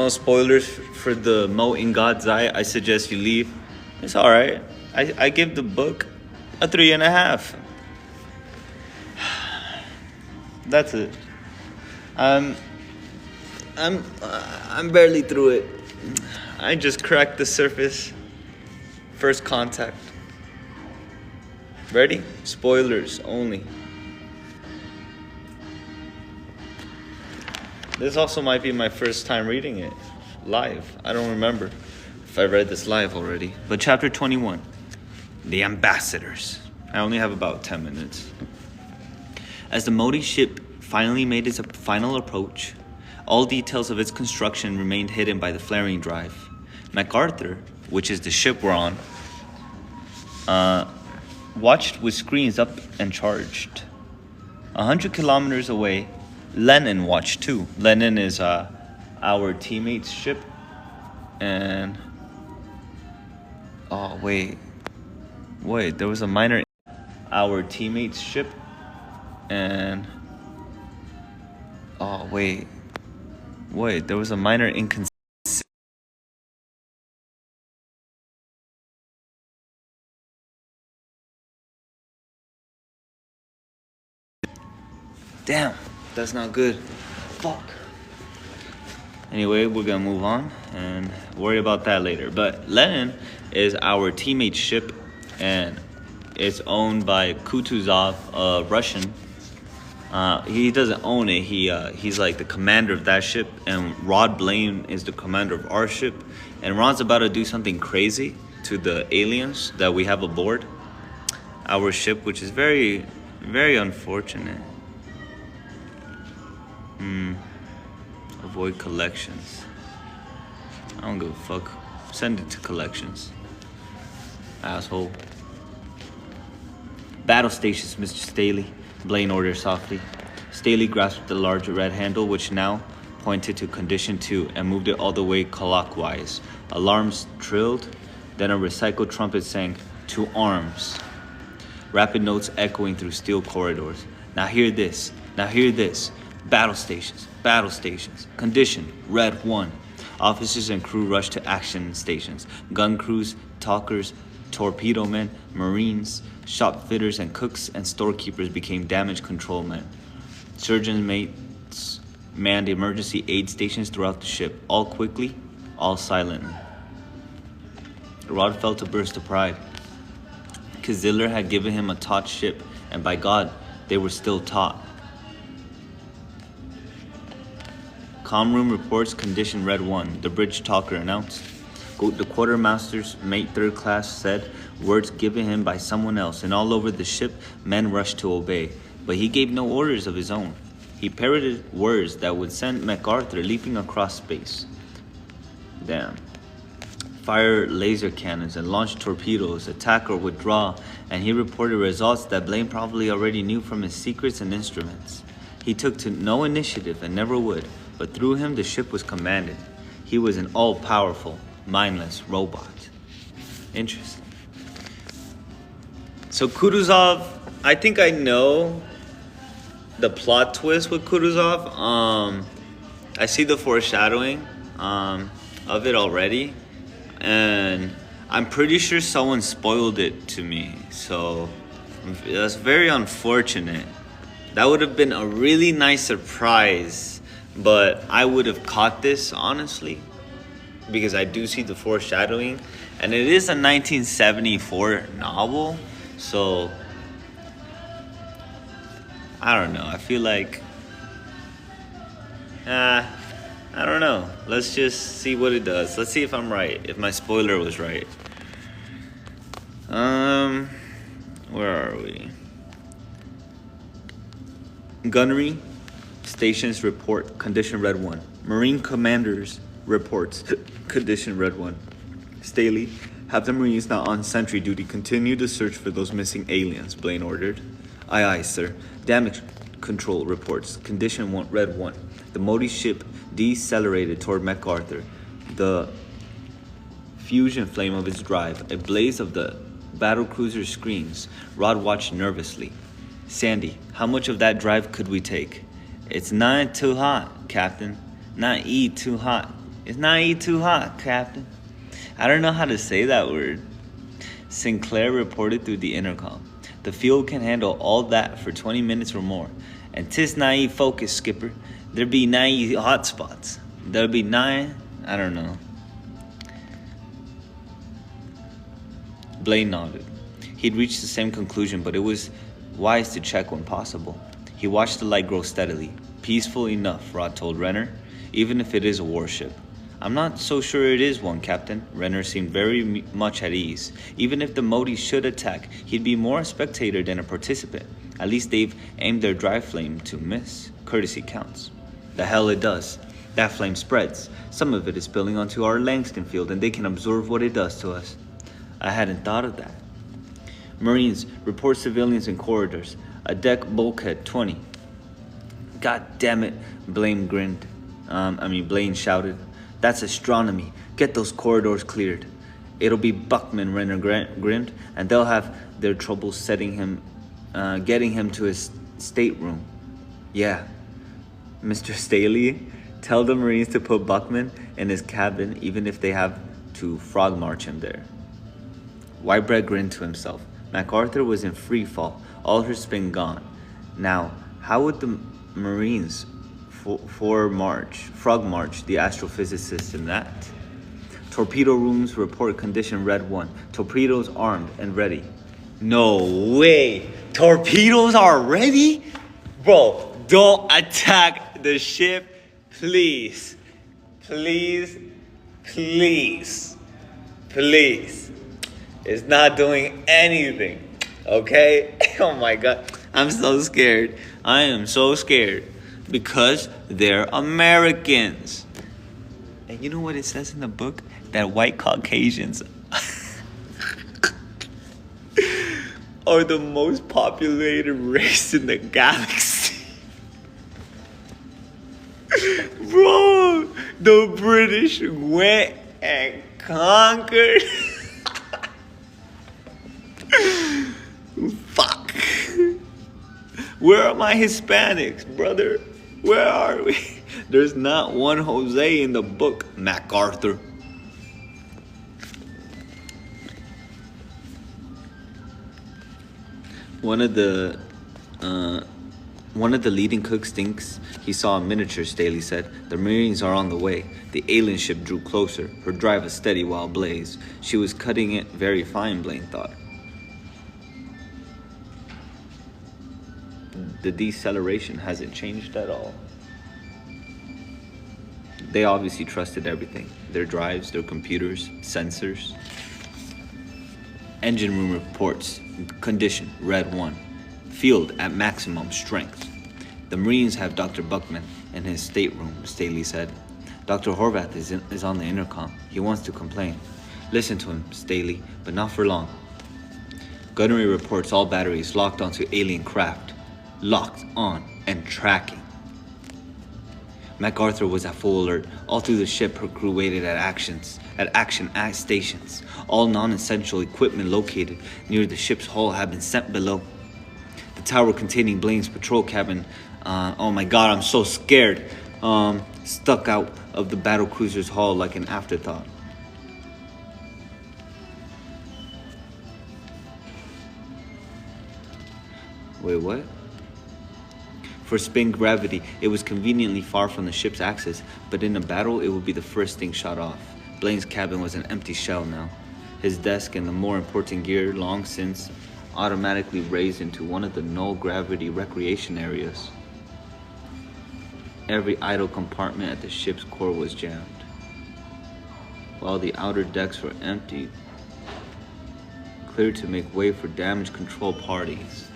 No spoilers for the Mote in God's Eye. I suggest you leave. It's all right. I give the book a 3.5. That's it. I'm barely through it. I just cracked the surface. First contact. Ready? Spoilers only. This also might be my first time reading it live. I don't remember if I read this live already. But chapter 21, The Ambassadors. I only have about 10 minutes. As the Mote ship finally made its final approach, all details of its construction remained hidden by the flaring drive. MacArthur, which is the ship we're on, watched with screens up and charged. 100 kilometers away, Lennon watched too. Lennon is our teammate's ship. And wait, there was a minor. Our teammate's ship. And there was a minor inconsistency. Damn, that's not good. Fuck. Anyway, we're gonna move on and worry about that later. But Lenin is our teammate's ship, and it's owned by Kutuzov, a Russian. He doesn't own it. He's like the commander of that ship, and Rod Blaine is the commander of our ship. And Rod's about to do something crazy to the aliens that we have aboard our ship, which is very, very unfortunate. Avoid collections. I don't give a fuck. Send it to collections. Asshole. Battle stations, Mr. Staley, Blaine ordered softly. Staley grasped the large red handle, which now pointed to condition 2, and moved it all the way clockwise. Alarms trilled, then a recycled trumpet sang, "To arms." Rapid notes echoing through steel corridors. Now hear this. Now hear this. Battle stations. Battle stations. Condition, red 1. Officers and crew rushed to action stations. Gun crews, talkers, torpedo men, marines, shop fitters and cooks and storekeepers became damage control men. Surgeon mates manned emergency aid stations throughout the ship, all quickly, all silently. Rod felt a burst of pride. Kaziller had given him a taut ship, and by God, they were still taut. Comm room reports, condition red 1, the bridge talker announced. The quartermaster's mate 3rd class said, words given him by someone else, and all over the ship, men rushed to obey. But he gave no orders of his own. He parroted words that would send MacArthur leaping across space. Damn. Fire laser cannons and launch torpedoes, attack or withdraw, and he reported results that Blaine probably already knew from his secrets and instruments. He took to no initiative and never would, but through him the ship was commanded. He was an all-powerful, mindless robot. Interesting. So Kutuzov, I think I know the plot twist with Kutuzov. I see the foreshadowing of it already, and I'm pretty sure someone spoiled it to me. So that's very unfortunate. That would have been a really nice surprise, but I would have caught this, honestly, because I do see the foreshadowing, and it is a 1974 novel, so I don't know. I feel like, I don't know. Let's just see what it does. Let's see if I'm right, if my spoiler was right. Where are we? Gunnery stations report, condition red 1. Marine commanders reports, condition red 1. Staley, have the Marines now on sentry duty continue the search for those missing aliens, Blaine ordered. Aye, aye, sir. Damage control reports, condition 1, red 1. The Mote ship decelerated toward MacArthur. The fusion flame of its drive, a blaze of the battlecruiser screens. Rod watched nervously. Sandy, how much of that drive could we take? It's not too hot, Captain. Not too hot. It's not too hot, Captain. I don't know how to say that word. Sinclair reported through the intercom. The field can handle all that for 20 minutes or more. And 'tis naive focus, Skipper. There be 9 hot spots. There'll be 9, I don't know. Blaine nodded. He'd reached the same conclusion, but it was wise to check when possible. He watched the light grow steadily. Peaceful enough, Rod told Renner, even if it is a warship. I'm not so sure it is one, Captain. Renner seemed very much at ease. Even if the Mote should attack, he'd be more a spectator than a participant. At least they've aimed their dry flame to miss. Courtesy counts. The hell it does. That flame spreads. Some of it is spilling onto our Langston field, and they can absorb what it does to us. I hadn't thought of that. Marines, report civilians in corridors. A deck bulkhead 20. God damn it, Blaine shouted. That's astronomy. Get those corridors cleared. It'll be Buckman, Renner grinned, and they'll have their troubles getting him to his stateroom. Yeah. Mr. Staley, tell the Marines to put Buckman in his cabin, even if they have to frog march him there. Whitebread grinned to himself. MacArthur was in free fall, all her spin gone. Now, how would the Marines frog march the astrophysicist in that? Torpedo rooms report condition red 1. Torpedoes armed and ready. No way! Torpedoes are ready? Bro, don't attack the ship, please. Please, please, please. It's not doing anything, okay? Oh my God, I'm so scared. I am so scared because they're Americans. And you know what it says in the book? That white Caucasians are the most populated race in the galaxy. Bro, the British went and conquered. Fuck. Where are my Hispanics, brother? Where are we? There's not one Jose in the book, MacArthur. One of the leading cooks thinks he saw a miniature, Staley said. The Marines are on the way. The alien ship drew closer, her drive a steady wild blaze. She was cutting it very fine, Blaine thought. The deceleration hasn't changed at all. They obviously trusted everything. Their drives, their computers, sensors. Engine room reports. Condition, red 1. Field at maximum strength. The Marines have Dr. Buckman in his stateroom, Staley said. Dr. Horvath is on the intercom. He wants to complain. Listen to him, Staley, but not for long. Gunnery reports all batteries locked onto alien craft. Locked on and tracking. MacArthur was at full alert. All through the ship, her crew waited at action stations. All non-essential equipment located near the ship's hull had been sent below. The tower containing Blaine's patrol cabin, oh my God, I'm so scared, stuck out of the battlecruiser's hull like an afterthought. Wait, what? For spin gravity, it was conveniently far from the ship's axis, but in a battle, it would be the first thing shot off. Blaine's cabin was an empty shell now. His desk and the more important gear, long since automatically raised into one of the null-gravity recreation areas. Every idle compartment at the ship's core was jammed, while the outer decks were emptied, cleared to make way for damage control parties.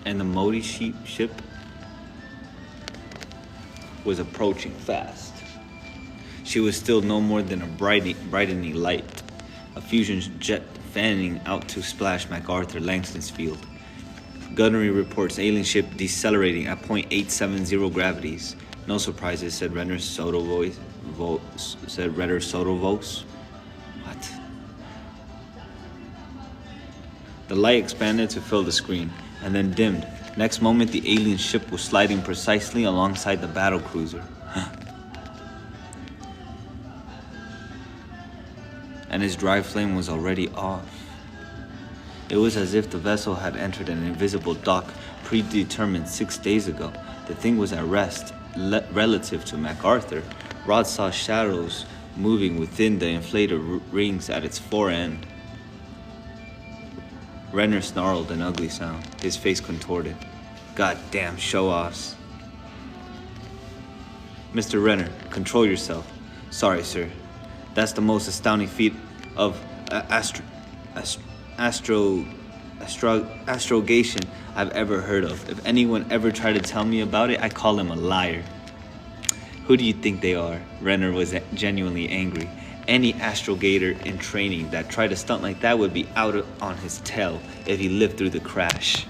And the Mote ship was approaching fast. She was still no more than a brightening light, a fusion jet fanning out to splash MacArthur Langston's field. Gunnery reports alien ship decelerating at 0.870 gravities. No surprises, said Renner Soto voice. What? The light expanded to fill the screen, and then dimmed. Next moment, the alien ship was sliding precisely alongside the battlecruiser. and his drive flame was already off. It was as if the vessel had entered an invisible dock predetermined 6 days ago. The thing was at rest. Relative to MacArthur, Rod saw shadows moving within the inflated rings at its fore end. Renner snarled an ugly sound, his face contorted. Goddamn show-offs. Mr. Renner, control yourself. Sorry, sir. That's the most astounding feat of astrogation I've ever heard of. If anyone ever tried to tell me about it, I call him a liar. Who do you think they are? Renner was genuinely angry. Any astrogator in training that tried a stunt like that would be out on his tail if he lived through the crash.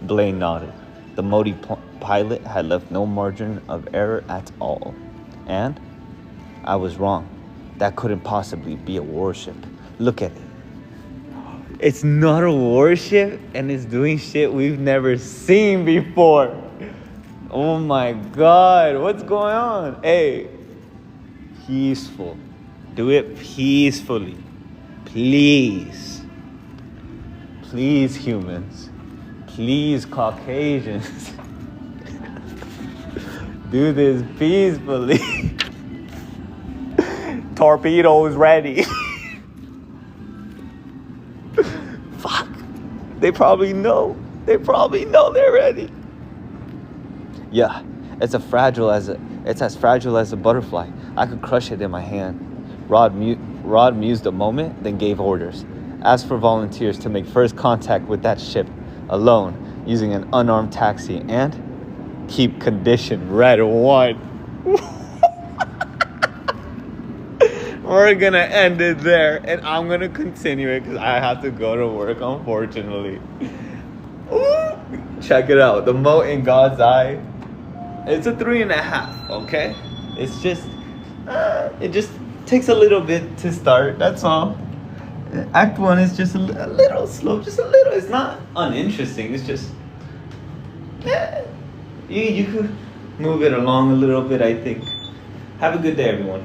Blaine nodded. The Mote pilot had left no margin of error at all. And I was wrong. That couldn't possibly be a warship. Look at it. It's not a warship, and it's doing shit we've never seen before. Oh my God, what's going on? Hey, peaceful. Do it peacefully. Please. Please, humans. Please, Caucasians. Do this peacefully. Torpedoes ready. Fuck. They probably know. They're ready. Yeah, it's as fragile as a butterfly. I could crush it in my hand. Rod mused a moment, then gave orders. Ask for volunteers to make first contact with that ship alone, using an unarmed taxi, and keep condition red 1. We're gonna end it there, and I'm gonna continue it because I have to go to work, unfortunately. Ooh, check it out, the Mote in God's eye. It's a 3.5, okay? It's just, it just takes a little bit to start, that's all. Act 1 is just a little slow, just a little. It's not uninteresting, it's just, you could move it along a little bit, I think. Have a good day, everyone.